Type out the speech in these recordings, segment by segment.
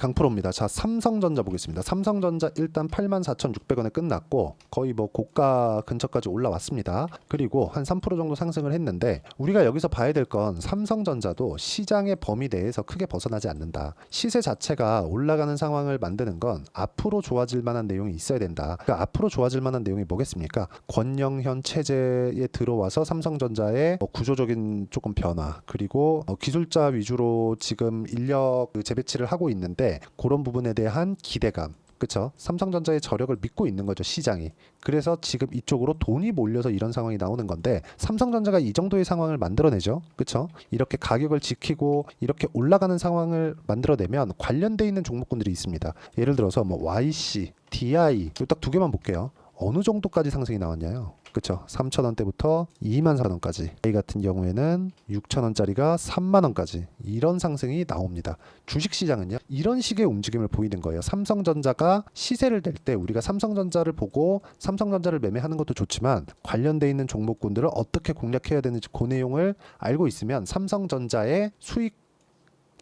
강프로입니다. 자, 삼성전자 보겠습니다. 삼성전자 일단 84,600원에 끝났고 거의 뭐 고가 근처까지 올라왔습니다. 그리고 한 3% 정도 상승을 했는데 우리가 여기서 봐야 될 건 삼성전자도 시장의 범위 내에서 크게 벗어나지 않는다. 시세 자체가 올라가는 상황을 만드는 건 앞으로 좋아질 만한 내용이 있어야 된다. 그러니까 앞으로 좋아질 만한 내용이 뭐겠습니까? 권영현 체제에 들어와서 삼성전자의 구조적인 조금 변화, 그리고 기술자 위주로 지금 인력 재배치를 하고 있는데 그런 부분에 대한 기대감, 그쵸? 삼성전자의 저력을 믿고 있는 거죠, 시장이. 그래서 지금 이쪽으로 돈이 몰려서 이런 상황이 나오는 건데 삼성전자가 이 정도의 상황을 만들어내죠, 그쵸? 이렇게 가격을 지키고 이렇게 올라가는 상황을 만들어내면 관련돼 있는 종목군들이 있습니다. 예를 들어서 뭐 YC, DI, 딱 두 개만 볼게요. 어느 정도까지 상승이 나왔냐요? 그쵸? 3,000원대부터 24,000원까지. A 같은 경우에는 6,000원짜리가 30,000원까지 이런 상승이 나옵니다. 주식시장은요 이런 식의 움직임을 보이는 거예요. 삼성전자가 시세를 낼 때 우리가 삼성전자를 보고 삼성전자를 매매하는 것도 좋지만 관련돼 있는 종목군들을 어떻게 공략해야 되는지 그 내용을 알고 있으면 삼성전자의 수익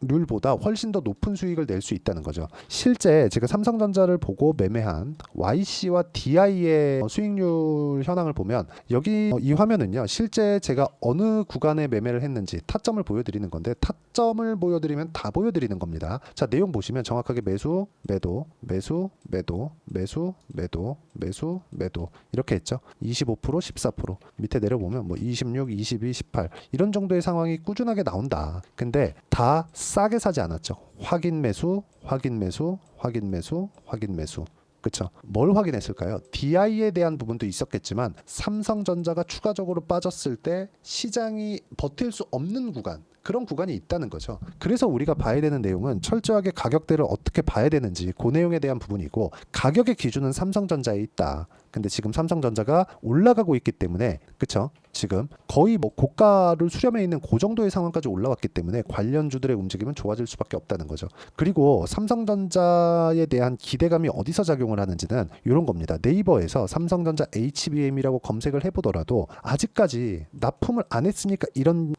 률보다 훨씬 더 높은 수익을 낼 수 있다는 거죠. 실제 제가 삼성전자를 보고 매매한 YC와 DI의 수익률 현황을 보면 여기 이 화면은요 실제 제가 어느 구간에 매매를 했는지 타점을 보여드리는 건데 타점을 보여드리면 다 보여드리는 겁니다. 자, 내용 보시면 정확하게 매수, 매도, 매수, 매도, 매수, 매도, 매수, 매도 이렇게 했죠. 25%, 14% 밑에 내려보면 뭐 26, 22, 18 이런 정도의 상황이 꾸준하게 나온다. 근데 다 싸게 사지 않았죠. 확인 매수, 확인 매수, 확인 매수, 확인 매수. 그쵸? 뭘 확인했을까요? DI에 대한 부분도 있었겠지만 삼성전자가 추가적으로 빠졌을 때 시장이 버틸 수 없는 구간, 그런 구간이 있다는 거죠. 그래서 우리가 봐야 되는 내용은 철저하게 가격대를 어떻게 봐야 되는지 그 내용에 대한 부분이고, 가격의 기준은 삼성전자에 있다. 근데 지금 삼성전자가 올라가고 있기 때문에, 그쵸? 지금 거의 뭐 고가를 수렴해 있는 그 정도의 상황까지 올라왔기 때문에 관련주들의 움직임은 좋아질 수밖에 없다는 거죠. 그리고 삼성전자에 대한 기대감이 어디서 작용을 하는지는 이런 겁니다. 네이버에서 삼성전자 HBM이라고 검색을 해보더라도 아직까지 납품을 안 했으니까 이런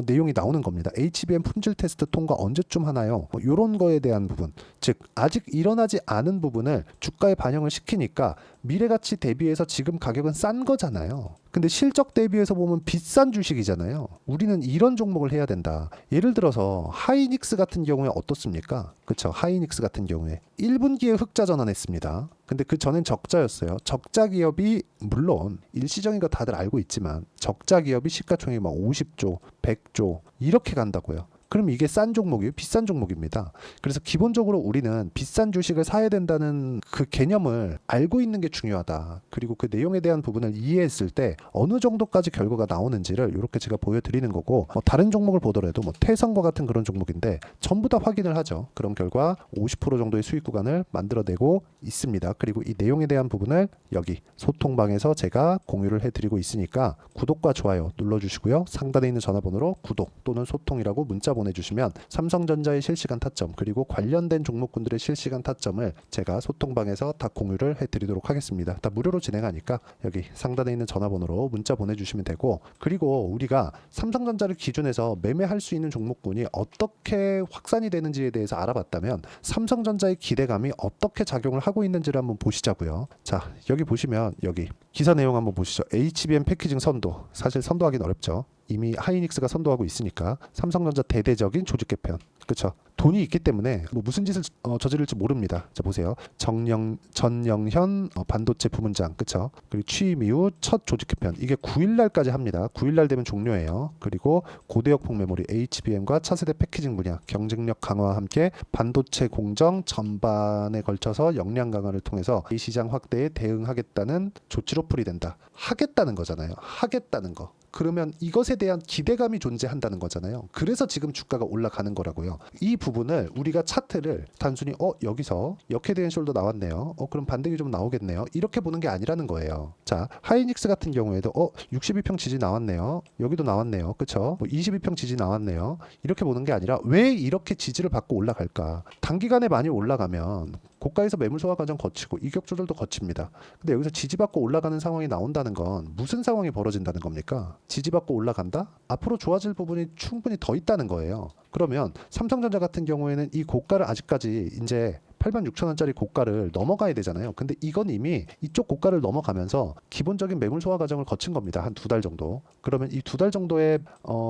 내용이 나오는 겁니다. HBM 품질 테스트 통과 언제쯤 하나요? 이런 거에 대한 부분, 즉 아직 일어나지 않은 부분을 주가에 반영을 시키니까 미래가치 대비해서 지금 가격은 싼 거잖아요. 근데 실적 대비해서 보면 비싼 주식이잖아요. 우리는 이런 종목을 해야 된다. 예를 들어서 하이닉스 같은 경우에 어떻습니까? 그쵸? 하이닉스 같은 경우에 1분기에 흑자 전환했습니다. 근데 그 전엔 적자였어요. 적자 기업이 물론 일시적인 거 다들 알고 있지만 적자 기업이 시가총액이 막 50조, 100조 이렇게 간다고요. 그럼 이게 싼 종목이에요? 비싼 종목입니다. 그래서 기본적으로 우리는 비싼 주식을 사야 된다는 그 개념을 알고 있는 게 중요하다. 그리고 그 내용에 대한 부분을 이해했을 때 어느 정도까지 결과가 나오는지를 이렇게 제가 보여드리는 거고, 다른 종목을 보더라도 뭐 태성과 같은 그런 종목인데 전부 다 확인을 하죠. 그런 결과 50% 정도의 수익 구간을 만들어내고 있습니다. 그리고 이 내용에 대한 부분을 여기 소통방에서 제가 공유를 해드리고 있으니까 구독과 좋아요 눌러주시고요. 상단에 있는 전화번호로 구독 또는 소통이라고 문자 보내주시면 삼성전자의 실시간 타점 그리고 관련된 종목군들의 실시간 타점을 제가 소통방에서 다 공유를 해드리도록 하겠습니다. 다 무료로 진행하니까 여기 상단에 있는 전화번호로 문자 보내주시면 되고, 그리고 우리가 삼성전자를 기준해서 매매할 수 있는 종목군이 어떻게 확산이 되는지에 대해서 알아봤다면 삼성전자의 기대감이 어떻게 작용을 하고 있는지를 한번 보시자고요. 자, 여기 보시면 여기 기사 내용 한번 보시죠. HBM 패키징 선도, 사실 선도하기는 어렵죠. 이미 하이닉스가 선도하고 있으니까 삼성전자 대대적인 조직 개편, 그렇죠? 돈이 있기 때문에 뭐 무슨 짓을 저지를지 모릅니다. 자, 보세요. 전영현 반도체 부문장, 그렇죠? 그리고 취임 이후 첫 조직 개편, 이게 9일날까지 합니다. 9일날 되면 종료해요. 그리고 고대역폭 메모리 HBM과 차세대 패키징 분야 경쟁력 강화와 함께 반도체 공정 전반에 걸쳐서 역량 강화를 통해서 이 시장 확대에 대응하겠다는 조치로 풀이된다. 하겠다는 거잖아요. 하겠다는 거. 그러면 이것에 대한 기대감이 존재한다는 거잖아요. 그래서 지금 주가가 올라가는 거라고요. 이 부분을 우리가 차트를 단순히 여기서 역헤드 숄더 나왔네요. 그럼 반등이 좀 나오겠네요. 이렇게 보는 게 아니라는 거예요. 자, 하이닉스 같은 경우에도 62평 지지 나왔네요. 여기도 나왔네요. 그쵸? 22평 지지 나왔네요. 이렇게 보는 게 아니라 왜 이렇게 지지를 받고 올라갈까? 단기간에 많이 올라가면 고가에서 매물 소화 과정 거치고 이격 조절도 거칩니다. 근데 여기서 지지받고 올라가는 상황이 나온다는 건 무슨 상황이 벌어진다는 겁니까? 지지받고 올라간다? 앞으로 좋아질 부분이 충분히 더 있다는 거예요. 그러면 삼성전자 같은 경우에는 이 고가를 아직까지 이제 86,000원짜리 고가를 넘어가야 되잖아요. 근데 이건 이미 이쪽 고가를 넘어가면서 기본적인 매물 소화 과정을 거친 겁니다. 한 2달 정도. 그러면 이 2달 정도의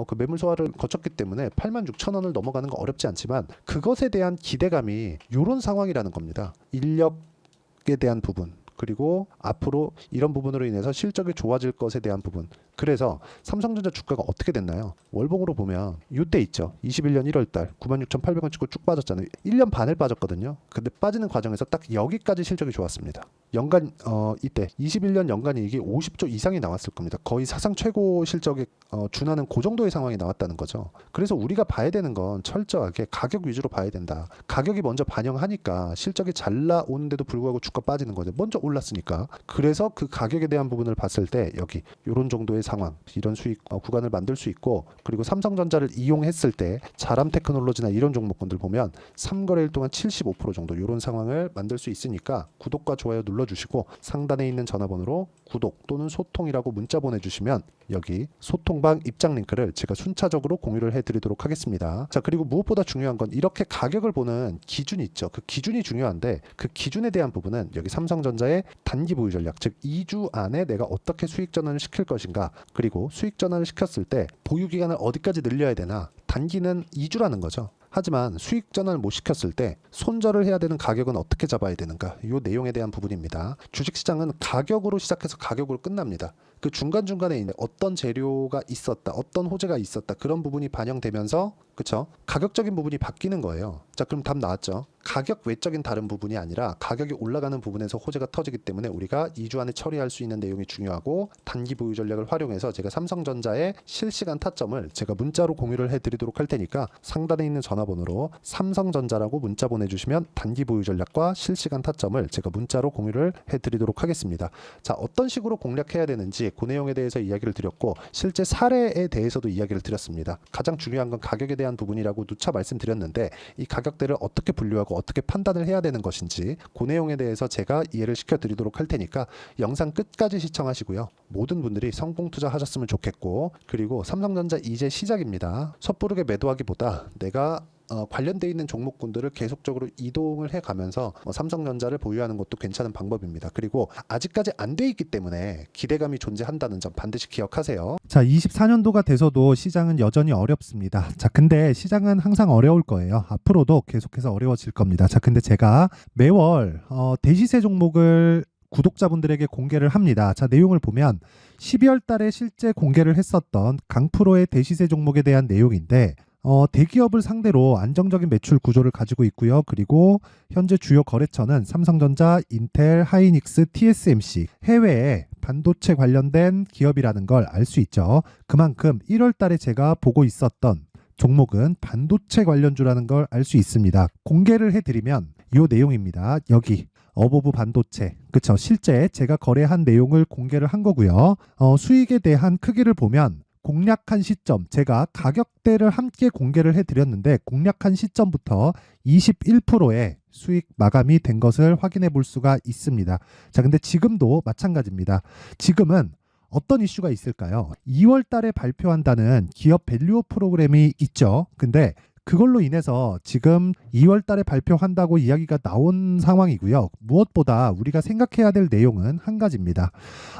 그 매물 소화를 거쳤기 때문에 86,000원을 넘어가는 거 어렵지 않지만 그것에 대한 기대감이 이런 상황이라는 겁니다. 인력에 대한 부분. 그리고 앞으로 이런 부분으로 인해서 실적이 좋아질 것에 대한 부분. 그래서 삼성전자 주가가 어떻게 됐나요? 월봉으로 보면 이때 있죠. 21년 1월달 96,800원 찍고 쭉 빠졌잖아요. 1년 반을 빠졌거든요. 근데 빠지는 과정에서 딱 여기까지 실적이 좋았습니다. 연간 이때 21년 연간 이익이 50조 이상이 나왔을 겁니다. 거의 사상 최고 실적에 준하는 그 정도의 상황이 나왔다는 거죠. 그래서 우리가 봐야 되는 건 철저하게 가격 위주로 봐야 된다. 가격이 먼저 반영하니까 실적이 잘 나오는데도 불구하고 주가 빠지는 거죠. 먼저 올랐으니까. 그래서 그 가격에 대한 부분을 봤을 때 여기 이런 정도의 상황, 이런 수익 구간을 만들 수 있고, 그리고 삼성전자를 이용했을 때 자람 테크놀로지나 이런 종목군들 보면 3거래일 동안 75% 정도 이런 상황을 만들 수 있으니까 구독과 좋아요 눌러주시고 상단에 있는 전화번호로 구독 또는 소통이라고 문자 보내주시면 여기 소통방 입장 링크를 제가 순차적으로 공유를 해드리도록 하겠습니다. 자, 그리고 무엇보다 중요한 건 이렇게 가격을 보는 기준이 있죠. 그 기준이 중요한데 그 기준에 대한 부분은 여기 삼성전자의 단기 보유 전략, 즉 2주 안에 내가 어떻게 수익 전환을 시킬 것인가, 그리고 수익 전환을 시켰을 때 보유 기간을 어디까지 늘려야 되나, 단기는 2주라는 거죠. 하지만 수익 전환을 못 시켰을 때 손절을 해야 되는 가격은 어떻게 잡아야 되는가, 이 내용에 대한 부분입니다. 주식시장은 가격으로 시작해서 가격으로 끝납니다. 그 중간중간에 있는 어떤 재료가 있었다, 어떤 호재가 있었다, 그런 부분이 반영되면서 그쵸? 가격적인 부분이 바뀌는 거예요. 자, 그럼 답 나왔죠? 가격 외적인 다른 부분이 아니라 가격이 올라가는 부분에서 호재가 터지기 때문에 우리가 2주 안에 처리할 수 있는 내용이 중요하고, 단기 보유 전략을 활용해서 제가 삼성전자의 실시간 타점을 제가 문자로 공유를 해드리도록 할 테니까 상단에 있는 전화번호로 삼성전자라고 문자 보내주시면 단기 보유 전략과 실시간 타점을 제가 문자로 공유를 해드리도록 하겠습니다. 자, 어떤 식으로 공략해야 되는지 그 내용에 대해서 이야기를 드렸고, 실제 사례에 대해서도 이야기를 드렸습니다. 가장 중요한 건 가격에 대한 부분이라고 누차 말씀드렸는데, 이 가격대를 어떻게 분류하고 어떻게 판단을 해야 되는 것인지 그 내용에 대해서 제가 이해를 시켜드리도록 할 테니까 영상 끝까지 시청하시고요. 모든 분들이 성공 투자하셨으면 좋겠고, 그리고 삼성전자 이제 시작입니다. 섣부르게 매도하기보다 내가 관련되어 있는 종목군들을 계속적으로 이동을 해가면서 삼성전자를 보유하는 것도 괜찮은 방법입니다. 그리고 아직까지 안 돼 있기 때문에 기대감이 존재한다는 점 반드시 기억하세요. 자, 24년도가 돼서도 시장은 여전히 어렵습니다. 자, 근데 시장은 항상 어려울 거예요. 앞으로도 계속해서 어려워질 겁니다. 자, 근데 제가 매월 대시세 종목을 구독자분들에게 공개를 합니다. 자, 내용을 보면 12월 달에 실제 공개를 했었던 강프로의 대시세 종목에 대한 내용인데, 대기업을 상대로 안정적인 매출 구조를 가지고 있고요. 그리고 현재 주요 거래처는 삼성전자, 인텔, 하이닉스, TSMC, 해외에 반도체 관련된 기업이라는 걸 알 수 있죠. 그만큼 1월 달에 제가 보고 있었던 종목은 반도체 관련주라는 걸 알 수 있습니다. 공개를 해드리면 이 내용입니다. 여기 어보브 반도체, 그쵸? 실제 제가 거래한 내용을 공개를 한 거고요. 수익에 대한 크기를 보면 공략한 시점, 제가 가격대를 함께 공개를 해드렸는데 공략한 시점부터 21%의 수익 마감이 된 것을 확인해 볼 수가 있습니다. 자, 근데 지금도 마찬가지입니다. 지금은 어떤 이슈가 있을까요? 2월 달에 발표한다는 기업 밸류업 프로그램이 있죠. 근데 그걸로 인해서 지금 2월 달에 발표한다고 이야기가 나온 상황이고요. 무엇보다 우리가 생각해야 될 내용은 한 가지입니다.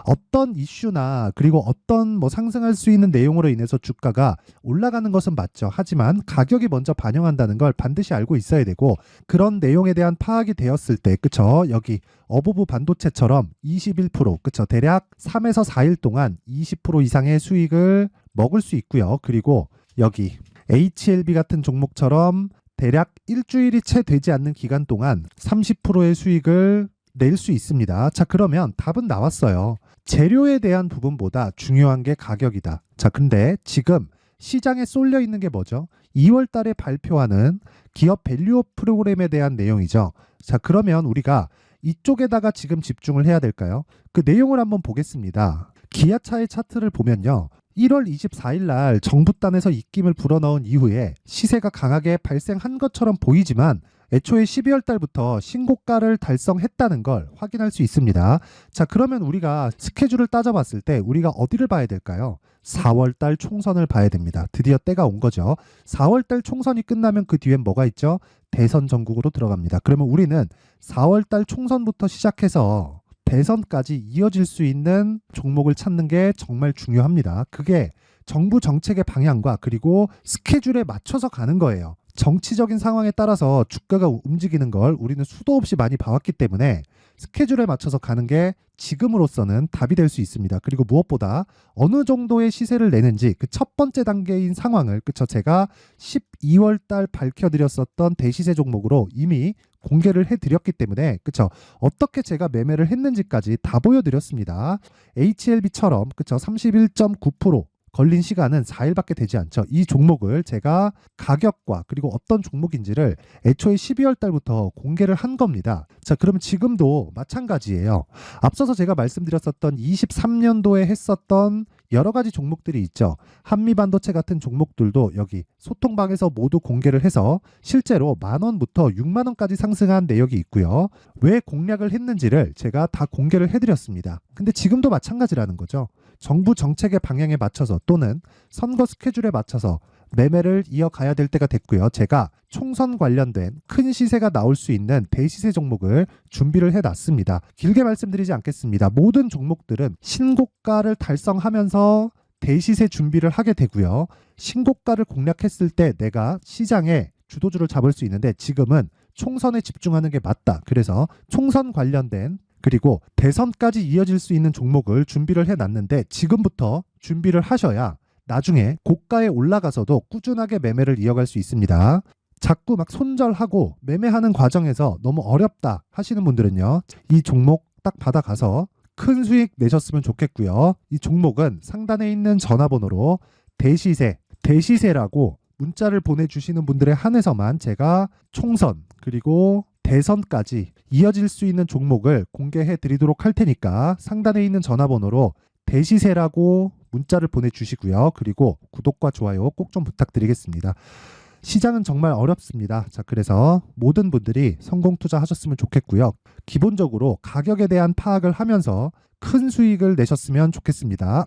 어떤 이슈나 그리고 어떤 상승할 수 있는 내용으로 인해서 주가가 올라가는 것은 맞죠. 하지만 가격이 먼저 반영한다는 걸 반드시 알고 있어야 되고, 그런 내용에 대한 파악이 되었을 때, 그쵸? 여기 어보브 반도체처럼 21%, 그쵸? 대략 3에서 4일 동안 20% 이상의 수익을 먹을 수 있고요. 그리고 여기 HLB 같은 종목처럼 대략 일주일이 채 되지 않는 기간 동안 30%의 수익을 낼 수 있습니다. 자, 그러면 답은 나왔어요. 재료에 대한 부분보다 중요한 게 가격이다. 자, 근데 지금 시장에 쏠려 있는 게 뭐죠? 2월 달에 발표하는 기업 밸류업 프로그램에 대한 내용이죠. 자, 그러면 우리가 이쪽에다가 지금 집중을 해야 될까요? 그 내용을 한번 보겠습니다. 기아차의 차트를 보면요. 1월 24일 날 정부단에서 입김을 불어넣은 이후에 시세가 강하게 발생한 것처럼 보이지만 애초에 12월 달부터 신고가를 달성했다는 걸 확인할 수 있습니다. 자, 그러면 우리가 스케줄을 따져봤을 때 우리가 어디를 봐야 될까요? 4월 달 총선을 봐야 됩니다. 드디어 때가 온 거죠. 4월 달 총선이 끝나면 그 뒤엔 뭐가 있죠? 대선 전국으로 들어갑니다. 그러면 우리는 4월 달 총선부터 시작해서 대선까지 이어질 수 있는 종목을 찾는 게 정말 중요합니다. 그게 정부 정책의 방향과 그리고 스케줄에 맞춰서 가는 거예요. 정치적인 상황에 따라서 주가가 움직이는 걸 우리는 수도 없이 많이 봐왔기 때문에 스케줄에 맞춰서 가는 게 지금으로서는 답이 될 수 있습니다. 그리고 무엇보다 어느 정도의 시세를 내는지 그 첫 번째 단계인 상황을 제가 12월 달 밝혀드렸었던 대시세 종목으로 이미 공개를 해드렸기 때문에 어떻게 제가 매매를 했는지까지 다 보여드렸습니다. HLB처럼 31.9% 걸린 시간은 4일밖에 되지 않죠. 이 종목을 제가 가격과 그리고 어떤 종목인지를 애초에 12월 달부터 공개를 한 겁니다. 자, 그러면 지금도 마찬가지예요. 앞서서 제가 말씀드렸었던 23년도에 했었던 여러 가지 종목들이 있죠. 한미반도체 같은 종목들도 여기 소통방에서 모두 공개를 해서 실제로 10,000원부터 60,000원까지 상승한 내역이 있고요. 왜 공략을 했는지를 제가 다 공개를 해드렸습니다. 근데 지금도 마찬가지라는 거죠. 정부 정책의 방향에 맞춰서 또는 선거 스케줄에 맞춰서 매매를 이어가야 될 때가 됐고요. 제가 총선 관련된 큰 시세가 나올 수 있는 대시세 종목을 준비를 해놨습니다. 길게 말씀드리지 않겠습니다. 모든 종목들은 신고가를 달성하면서 대시세 준비를 하게 되고요. 신고가를 공략했을 때 내가 시장에 주도주를 잡을 수 있는데 지금은 총선에 집중하는 게 맞다. 그래서 총선 관련된 그리고 대선까지 이어질 수 있는 종목을 준비를 해놨는데 지금부터 준비를 하셔야 나중에 고가에 올라가서도 꾸준하게 매매를 이어갈 수 있습니다. 자꾸 막 손절하고 매매하는 과정에서 너무 어렵다 하시는 분들은요. 이 종목 딱 받아가서 큰 수익 내셨으면 좋겠고요. 이 종목은 상단에 있는 전화번호로 대시세라고 문자를 보내주시는 분들에 한해서만 제가 총선 그리고 대선까지 이어질 수 있는 종목을 공개해 드리도록 할 테니까 상단에 있는 전화번호로 대시세라고 문자를 보내주시고요. 그리고 구독과 좋아요 꼭 좀 부탁드리겠습니다. 시장은 정말 어렵습니다. 자, 그래서 모든 분들이 성공 투자하셨으면 좋겠고요. 기본적으로 가격에 대한 파악을 하면서 큰 수익을 내셨으면 좋겠습니다.